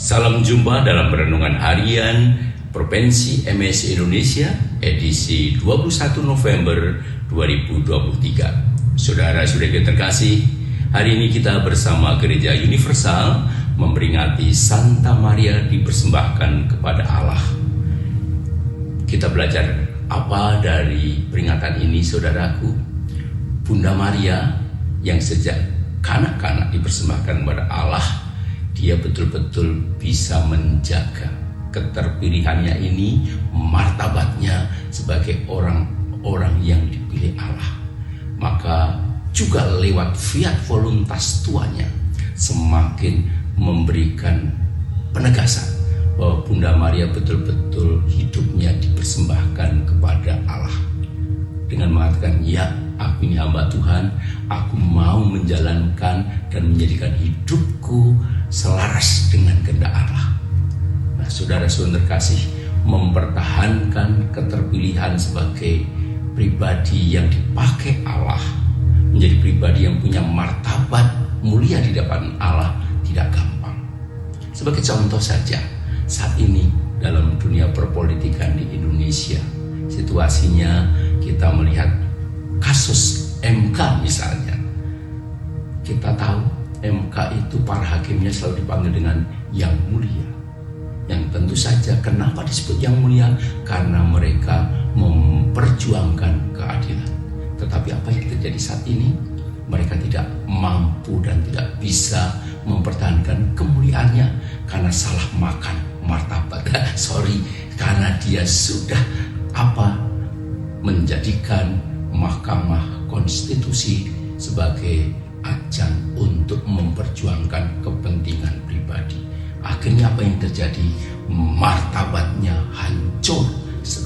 Salam jumpa dalam Renungan Harian Provinsi MS Indonesia edisi 21 November 2023. Saudara-saudari terkasih, hari ini kita bersama Gereja Universal memperingati Santa Maria dipersembahkan kepada Allah. Kita belajar apa dari peringatan ini, saudaraku? Bunda Maria yang sejak kanak-kanak dipersembahkan kepada Allah, dia betul-betul bisa menjaga keterpilihannya ini, martabatnya sebagai orang-orang yang dipilih Allah. Maka juga lewat fiat voluntas tuanya semakin memberikan penegasan bahwa Bunda Maria betul-betul hidupnya dipersembahkan kepada Allah. Dengan mengatakan, ya, aku ini hamba Tuhan, aku mau menjalankan dan menjadikan hidupku selaras dengan kehendak Allah. Nah, saudara-saudara terkasih, mempertahankan keterpilihan sebagai pribadi yang dipakai Allah, menjadi pribadi yang punya martabat mulia di depan Allah, tidak gampang. Sebagai contoh saja, saat ini dalam dunia perpolitikan di Indonesia, situasinya kita melihat kasus MK misalnya. Kita tahu MK itu para hakimnya selalu dipanggil dengan yang mulia. Yang tentu saja kenapa disebut yang mulia? Karena mereka memperjuangkan keadilan. Tetapi apa yang terjadi saat ini? Mereka tidak mampu dan tidak bisa mempertahankan kemuliaannya karena salah makan martabat. Karena dia sudah menjadikan Mahkamah Konstitusi sebagai ajang untuk memperjuangkan kepentingan pribadi. Akhirnya apa yang terjadi? Martabatnya hancur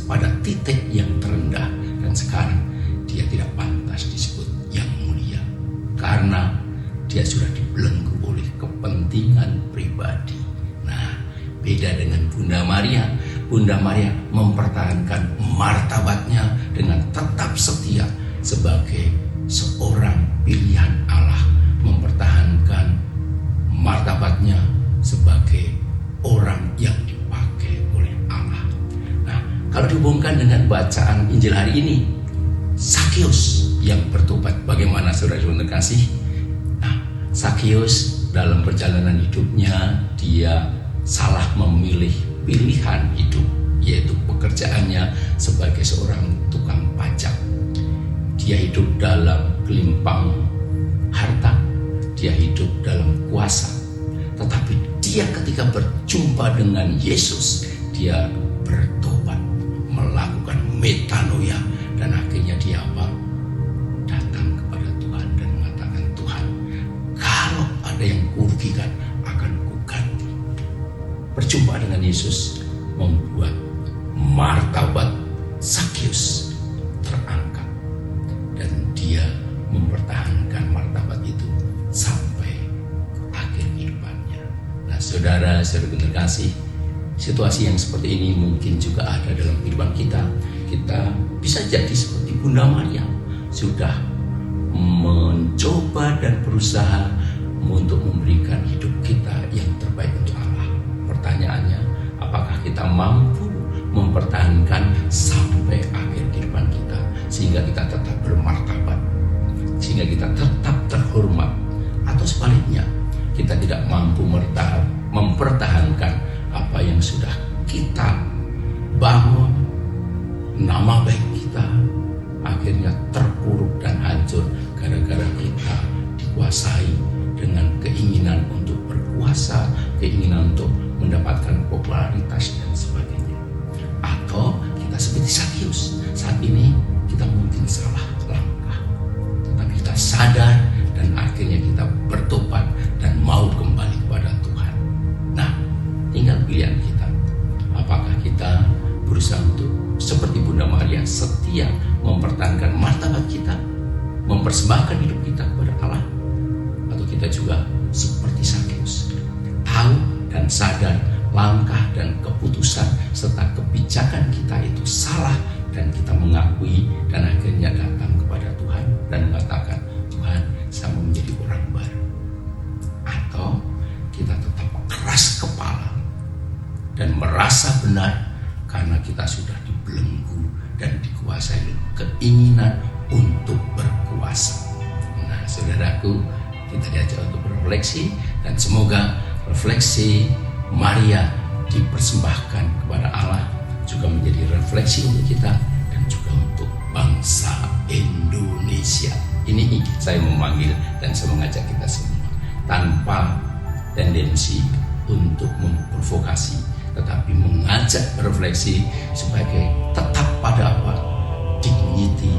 pada titik yang terendah, dan sekarang dia tidak pantas disebut yang mulia karena dia sudah dibelenggu oleh kepentingan pribadi. Nah, beda dengan Bunda Maria. Bunda Maria mempertahankan martabatnya dengan tetap setia sebagai seorang pilihan Allah, mempertahankan martabatnya sebagai orang yang dipakai oleh Allah. Nah, kalau dihubungkan dengan bacaan Injil hari ini, Zakheus yang bertobat, bagaimana saudara-saudara terkasih? Nah, Zakheus dalam perjalanan hidupnya dia salah memilih pilihan hidup, yaitu pekerjaannya sebagai seorang tukang pajak. Dia hidup dalam gelimpang harta, dia hidup dalam kuasa. Tetapi dia ketika berjumpa dengan Yesus, dia bertobat, melakukan metanoia, dan akhirnya dia datang kepada Tuhan dan mengatakan, Tuhan, kalau ada yang kurugikan akan kuganti. Perjumpaan dengan Yesus membuat martabat Zakheus terangkat, dan dia mempertahankan martabat itu sampai akhir kehidupannya. Nah, saudara-saudara terkasih, situasi yang seperti ini mungkin juga ada dalam kehidupan kita. Kita bisa jadi seperti Bunda Maria, sudah mencoba dan berusaha untuk memberikan hidup kita yang terbaik untuk Allah. Pertanyaannya, apakah kita mampu mempertahankan sampai akhir kehidupan kita, sehingga kita tetap bermartabat, sehingga kita tetap terhormat? Atau sebaliknya, kita tidak mampu mempertahankan apa yang sudah kita bangun, nama baik kita akhirnya terpuruk dan hancur gara-gara kita dikuasai dengan keinginan untuk berkuasa, keinginan untuk mendapatkan popularitas dan sebagainya. Atau kita seperti Zakheus, saat ini kita mungkin salah langkah, tetapi kita sadar dan akhirnya kita bertobat dan mau kembali kepada Tuhan. Nah, tinggal pilihan kita. Apakah kita berusaha untuk seperti Bunda Maria setia mempertahankan martabat kita, mempersembahkan hidup kita kepada Allah, atau kita juga seperti Zakheus, tahu dan sadar langkah dan keputusan serta kebijakan kita itu salah, dan kita mengakui dan akhirnya datang kepada Tuhan dan mengatakan, Tuhan, saya mau menjadi orang baru. Atau kita tetap keras kepala keinginan untuk berkuasa. Nah, saudaraku, kita diajak untuk berefleksi, dan semoga refleksi Maria dipersembahkan kepada Allah juga menjadi refleksi untuk kita dan juga untuk bangsa Indonesia. Ini saya memanggil dan saya mengajak kita semua tanpa tendensi untuk memprovokasi, tetapi mengajak refleksi sebagai tetap pada apa? Dignity